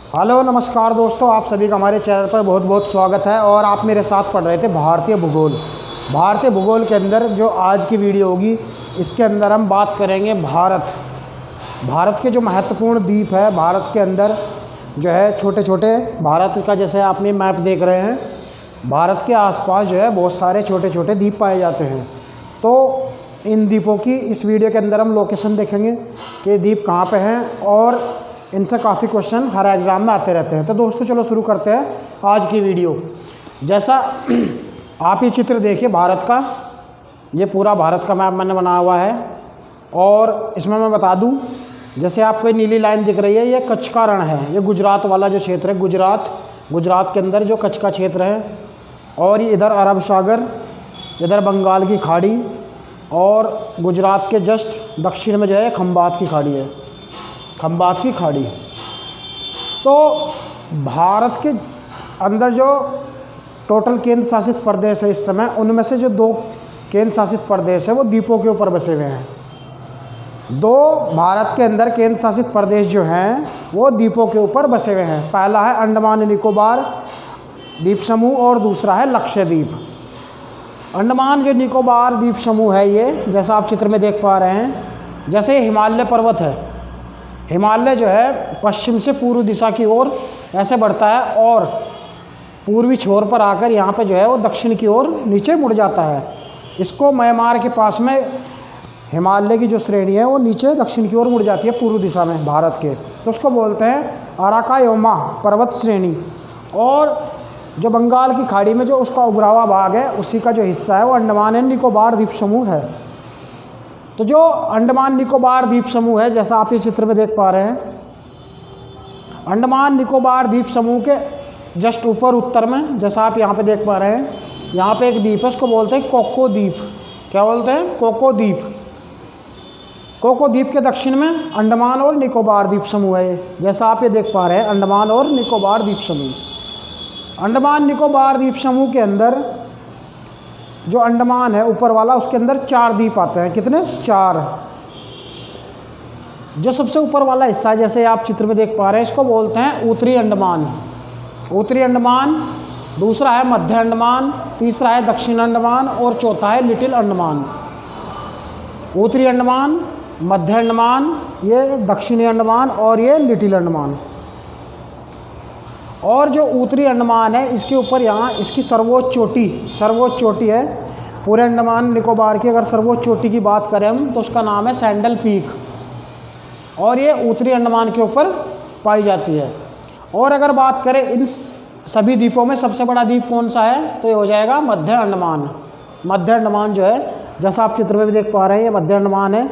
Hello नमस्कार दोस्तों, आप सभी का हमारे चैनल पर बहुत बहुत स्वागत है। और आप मेरे साथ पढ़ रहे थे भारतीय भूगोल। भारतीय भूगोल के अंदर जो आज की वीडियो होगी, इसके अंदर हम बात करेंगे भारत के जो महत्वपूर्ण द्वीप है। भारत के अंदर जो है छोटे छोटे, भारत का जैसे आपने मैप देख रहे हैं, भारत के आसपास जो है बहुत सारे छोटे छोटे द्वीप पाए जाते हैं। तो इन द्वीपों की इस वीडियो के अंदर हम लोकेशन देखेंगे कि द्वीप कहाँ पे हैं, और इनसे काफ़ी क्वेश्चन हर एग्ज़ाम में आते रहते हैं। तो दोस्तों चलो शुरू करते हैं आज की वीडियो। जैसा आप ये चित्र देखिए भारत का, ये पूरा भारत का मैप मैंने बनाया हुआ है। और इसमें मैं बता दूं, जैसे आपको ये नीली लाइन दिख रही है, ये कच्छ का रण है। ये गुजरात वाला जो क्षेत्र है, गुजरात के अंदर जो कच्छ का क्षेत्र है। और ये इधर अरब सागर, इधर बंगाल की खाड़ी, और गुजरात के जस्ट दक्षिण में जो है खंबात की खाड़ी है, खंबात की खाड़ी। तो भारत के अंदर जो टोटल केंद्र शासित प्रदेश है इस समय, उनमें से जो 2 केंद्र शासित प्रदेश है वो द्वीपों के ऊपर बसे हुए हैं। 2 भारत के अंदर केंद्र शासित प्रदेश जो हैं वो द्वीपों के ऊपर बसे हुए हैं। पहला है अंडमान निकोबार द्वीप समूह और दूसरा है लक्षद्वीप। अंडमान जो निकोबार द्वीप समूह है, ये जैसा आप चित्र में देख पा रहे हैं, जैसे हिमालय पर्वत है, हिमालय जो है पश्चिम से पूर्व दिशा की ओर ऐसे बढ़ता है और पूर्वी छोर पर आकर यहाँ पे जो है वो दक्षिण की ओर नीचे मुड़ जाता है। इसको म्यांमार के पास में हिमालय की जो श्रेणी है वो नीचे दक्षिण की ओर मुड़ जाती है पूर्व दिशा में भारत के, तो उसको बोलते हैं अराकायोमा पर्वत श्रेणी। और जो बंगाल की खाड़ी में जो उसका उभरा भाग है, उसी का जो हिस्सा है वो अंडमान एंड निकोबार द्वीप समूह है। तो जो अंडमान निकोबार द्वीप समूह है, जैसा आप ये चित्र में देख पा रहे हैं, अंडमान निकोबार द्वीप समूह के जस्ट ऊपर उत्तर में, जैसा आप यहाँ पे देख पा रहे हैं, यहाँ पे एक द्वीप है, उसको बोलते हैं कोको द्वीप। क्या बोलते हैं? कोको द्वीप। कोको द्वीप के दक्षिण में अंडमान और निकोबार द्वीप समूह है। जैसा आप ये देख पा रहे हैं, अंडमान और निकोबार द्वीप समूह। अंडमान निकोबार द्वीप समूह के अंदर जो अंडमान है ऊपर वाला, उसके अंदर 4 द्वीप आते हैं। कितने? 4। जो सबसे ऊपर वाला हिस्सा है, जैसे आप चित्र में देख पा रहे हैं, इसको बोलते हैं उत्तरी अंडमान। उत्तरी अंडमान, दूसरा है मध्य अंडमान, तीसरा है दक्षिण अंडमान और चौथा है लिटिल अंडमान। उत्तरी अंडमान, मध्य अंडमान, ये दक्षिणी अंडमान और ये लिटिल अंडमान। और जो उत्तरी अंडमान है, इसके ऊपर यहाँ इसकी सर्वोच्च चोटी है पूरे अंडमान निकोबार की। अगर सर्वोच्च चोटी की बात करें हम, तो उसका नाम है सैंडल पीक, और ये उत्तरी अंडमान के ऊपर पाई जाती है। और अगर बात करें इन सभी द्वीपों में सबसे बड़ा द्वीप कौन सा है, तो ये हो जाएगा मध्य अंडमान। मध्य अंडमान जो है, जैसा आप चित्र में भी देख पा रहे हैं, ये मध्य अंडमान है।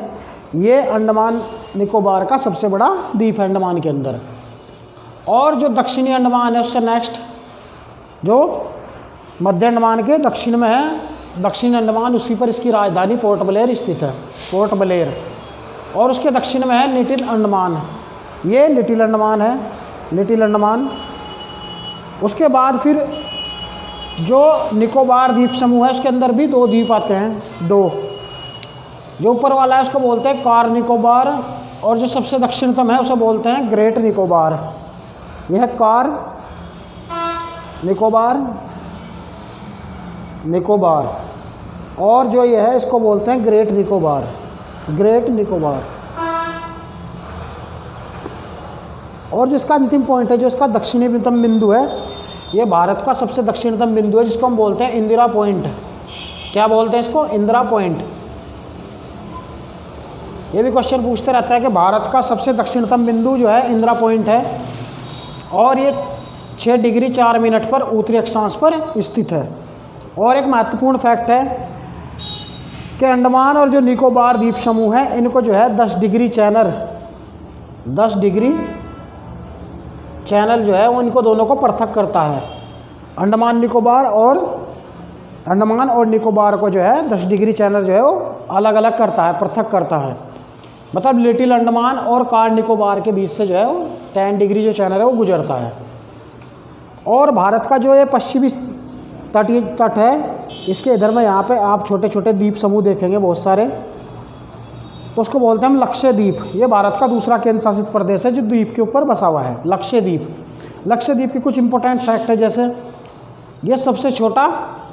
ये अंडमान निकोबार का सबसे बड़ा द्वीप है अंडमान के अंदर। और जो दक्षिणी अंडमान है, उससे नेक्स्ट जो मध्य अंडमान के दक्षिण में है, दक्षिण अंडमान, उसी पर इसकी राजधानी पोर्ट ब्लेयर स्थित है, पोर्ट ब्लेयर। और उसके दक्षिण में है लिटिल अंडमान, ये लिटिल अंडमान है, लिटिल अंडमान। उसके बाद फिर जो निकोबार द्वीप समूह है, उसके अंदर भी 2 द्वीप आते हैं, 2। जो ऊपर वाला है उसको बोलते हैं कार निकोबार, और जो सबसे दक्षिणतम है उसे बोलते हैं ग्रेट निकोबार। यह है कार निकोबार, और जो ये है इसको बोलते हैं ग्रेट निकोबार। और जिसका अंतिम पॉइंट है, जो इसका दक्षिणतम बिंदु है, ये भारत का सबसे दक्षिणतम बिंदु है, जिसको हम बोलते हैं इंदिरा पॉइंट। क्या बोलते हैं इसको? इंदिरा पॉइंट। ये भी क्वेश्चन पूछते रहता है कि भारत का सबसे दक्षिणतम बिंदु जो है इंदिरा पॉइंट है, और ये 6 डिग्री 4 मिनट पर उत्तरी अक्षांश पर स्थित है। और एक महत्वपूर्ण फैक्ट है कि अंडमान और जो निकोबार द्वीप समूह है, इनको जो है 10 डिग्री चैनल जो है वो इनको दोनों को पृथक करता है। अंडमान और निकोबार को जो है 10 डिग्री चैनल जो है वो अलग अलग करता है, पृथक करता है। मतलब लिटिल अंडमान और कार निकोबार के बीच से जो है वो 10 डिग्री जो चैनल है वो गुजरता है। और भारत का जो ये पश्चिमी तट है, इसके इधर में यहाँ पे आप छोटे छोटे द्वीप समूह देखेंगे बहुत सारे। तो उसको बोलते हैं हम लक्षद्वीप। ये भारत का दूसरा केंद्र शासित प्रदेश है जो द्वीप के ऊपर बसा हुआ है, लक्षद्वीप। लक्षद्वीप के कुछ इंपॉर्टेंट फैक्ट है, जैसे ये सबसे छोटा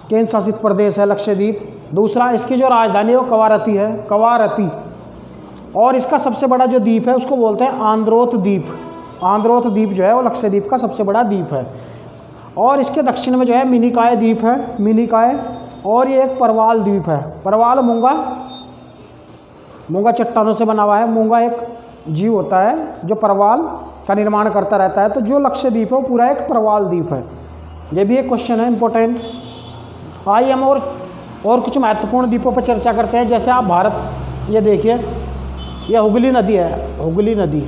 केंद्र शासित प्रदेश है लक्षद्वीप। दूसरा, इसकी जो राजधानी है वो कवारती है, कवारती। और इसका सबसे बड़ा जो द्वीप है उसको बोलते हैं आंद्रोथ द्वीप। आंद्रोथ द्वीप जो है वो लक्षद्वीप का सबसे बड़ा द्वीप है। और इसके दक्षिण में जो है मिनिकॉय द्वीप है, मिनिकॉय। और ये एक परवाल द्वीप है। परवाल मूंगा, मूंगा चट्टानों से बना हुआ है। मूंगा एक जीव होता है जो परवाल का निर्माण करता रहता है। तो जो लक्षद्वीप है वो पूरा एक परवाल द्वीप है। ये भी एक क्वेश्चन है इंपॉर्टेंट। आइए हम और कुछ महत्वपूर्ण द्वीपों पर चर्चा करते हैं। जैसे आप भारत, ये देखिए, ये हुगली नदी है, हुगली नदी।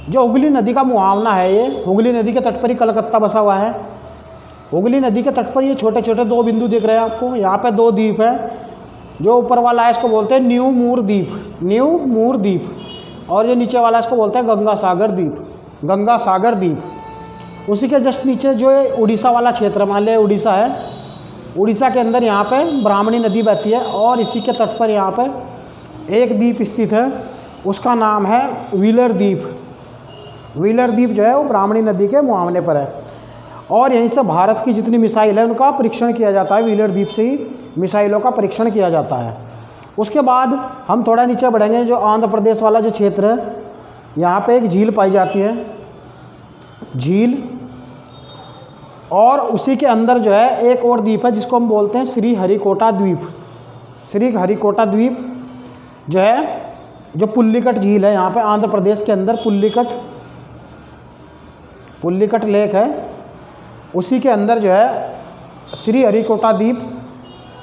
जो हुगली नदी का मुहावना है, ये हुगली नदी के तट पर ही कलकत्ता बसा हुआ है। हुगली नदी के तट पर ये छोटे छोटे दो बिंदु दिख रहे हैं आपको। यहाँ पे दो द्वीप है। जो ऊपर वाला है इसको बोलते हैं न्यू मूर द्वीप, न्यू मूर द्वीप। और जो नीचे वाला है इसको बोलते हैं गंगा सागर द्वीप, गंगा सागर द्वीप। उसी के जस्ट नीचे जो उड़ीसा वाला क्षेत्र, मान लिया उड़ीसा है, उड़ीसा के अंदर यहाँ पे ब्राह्मणी नदी बहती है। और इसी के तट पर यहाँ पर एक द्वीप स्थित है, उसका नाम है व्हीलर द्वीप। व्हीलर द्वीप जो है वो ब्राह्मणी नदी के मुहावने पर है। और यहीं से भारत की जितनी मिसाइल है उनका परीक्षण किया जाता है। व्हीलर द्वीप से ही मिसाइलों का परीक्षण किया जाता है। उसके बाद हम थोड़ा नीचे बढ़ेंगे। जो आंध्र प्रदेश वाला जो क्षेत्र है, यहाँ पे एक झील पाई जाती है, झील। और उसी के अंदर जो है एक और द्वीप है जिसको हम बोलते हैं श्री हरिकोटा द्वीप। श्री हरिकोटा द्वीप जो है, जो पुल्लिकट झील है यहाँ पे आंध्र प्रदेश के अंदर, पुल्लिकट लेक है, उसी के अंदर जो है श्री हरिकोटा द्वीप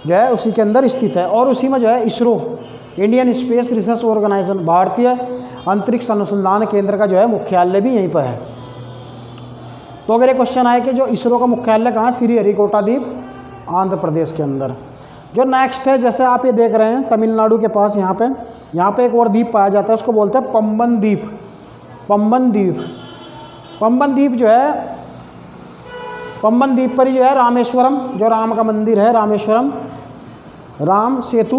जो है उसी के अंदर स्थित है। और उसी में जो है ISRO, Indian Space Research Organisation, भारतीय अंतरिक्ष अनुसंधान केंद्र का जो है मुख्यालय भी यहीं पर है। तो अगर ये क्वेश्चन आए कि जो इसरो का मुख्यालय कहाँ, श्री हरिकोटा द्वीप, आंध्र प्रदेश के अंदर। जो नेक्स्ट है, जैसे आप ये देख रहे हैं तमिलनाडु के पास यहाँ पे एक और द्वीप पाया जाता है, उसको बोलते हैं पंबन द्वीप, पंबन द्वीप। पंबन द्वीप जो है, पंबन द्वीप पर ही जो है रामेश्वरम, जो राम का मंदिर है, रामेश्वरम, राम सेतु।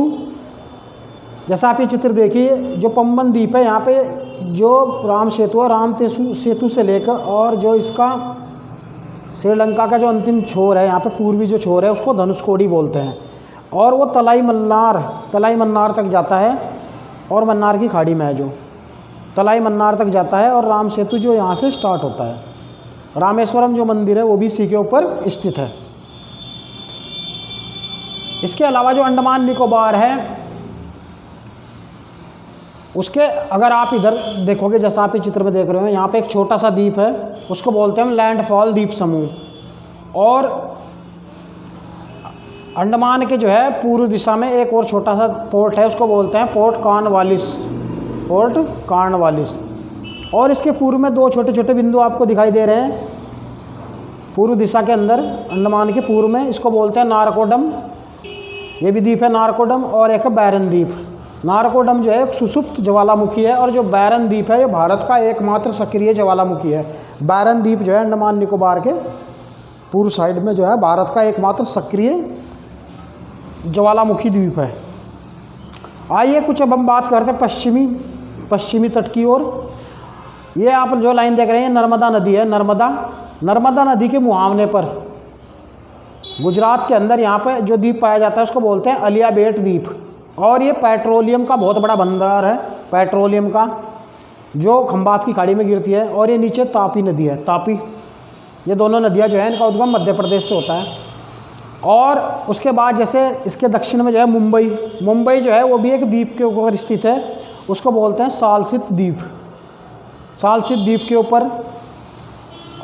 जैसा आप ये चित्र देखिए, जो पंबन द्वीप है यहाँ पे जो राम सेतु है, राम सेतु से लेकर और जो इसका श्रीलंका का जो अंतिम छोर है, यहाँ पे पूर्वी जो छोर है उसको धनुषकोडी बोलते हैं। और वो तलाई मन्नार तक जाता है। और मन्नार की खाड़ी में है जो तलाई मन्नार तक जाता है। और राम सेतु जो यहाँ से स्टार्ट होता है। रामेश्वरम जो मंदिर है वो भी इसी के ऊपर स्थित है। इसके अलावा जो अंडमान निकोबार है, उसके अगर आप इधर देखोगे, जैसा आप ये चित्र में देख रहे हो, यहाँ पे एक छोटा सा द्वीप है, उसको बोलते हैं हम लैंडफॉल द्वीप समूह। और अंडमान के जो है पूर्व दिशा में एक और छोटा सा पोर्ट है, उसको बोलते हैं पोर्ट कॉर्नवालिस, पोर्ट कॉर्नवालिस। और इसके पूर्व में दो छोटे छोटे बिंदु आपको दिखाई दे रहे हैं पूर्व दिशा के अंदर, अंडमान के पूर्व में, इसको बोलते हैं नारकोडम, ये भी द्वीप है नारकोडम। और एक बैरन द्वीप। नारकोडम जो है एक सुसुप्त ज्वालामुखी है। और जो बैरन द्वीप है ये भारत का एकमात्र सक्रिय ज्वालामुखी है। बैरन द्वीप जो है अंडमान निकोबार के पूर्व साइड में जो है भारत का एकमात्र सक्रिय ज्वालामुखी द्वीप है। आइए कुछ अब हम बात करते हैं पश्चिमी तट की ओर। ये आप जो लाइन देख रहे हैं नर्मदा नदी है, नर्मदा नदी के मुहावने पर गुजरात के अंदर यहाँ पे जो द्वीप पाया जाता है उसको बोलते हैं अलियाबेट द्वीप। और ये पेट्रोलियम का बहुत बड़ा भंडार है, पेट्रोलियम का, जो खंबात की खाड़ी में गिरती है। और ये नीचे तापी नदी है, तापी। ये दोनों नदियाँ जो है इनका उद्गम मध्य प्रदेश से होता है। और उसके बाद जैसे इसके दक्षिण में जो है मुंबई जो है वो भी एक द्वीप के ऊपर स्थित है, उसको बोलते हैं सालसित द्वीप, सालसित द्वीप के ऊपर।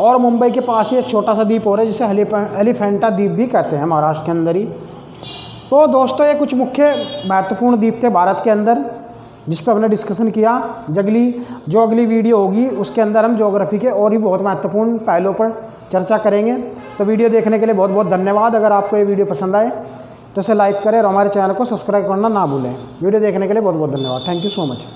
और मुंबई के पास ही एक छोटा सा द्वीप और है जिसे एलिफेंटा द्वीप भी कहते हैं, महाराष्ट्र के अंदर ही। तो दोस्तों ये कुछ मुख्य महत्वपूर्ण द्वीप थे भारत के अंदर जिस पर हमने डिस्कशन किया। जो अगली वीडियो होगी उसके अंदर हम ज्योग्राफी के और भी बहुत महत्वपूर्ण पहलुओं पर चर्चा करेंगे। तो वीडियो देखने के लिए बहुत बहुत धन्यवाद। अगर आपको ये वीडियो पसंद आए तो इसे लाइक करें और हमारे चैनल को सब्सक्राइब करना ना भूलें। वीडियो देखने के लिए बहुत बहुत धन्यवाद। Thank you so much.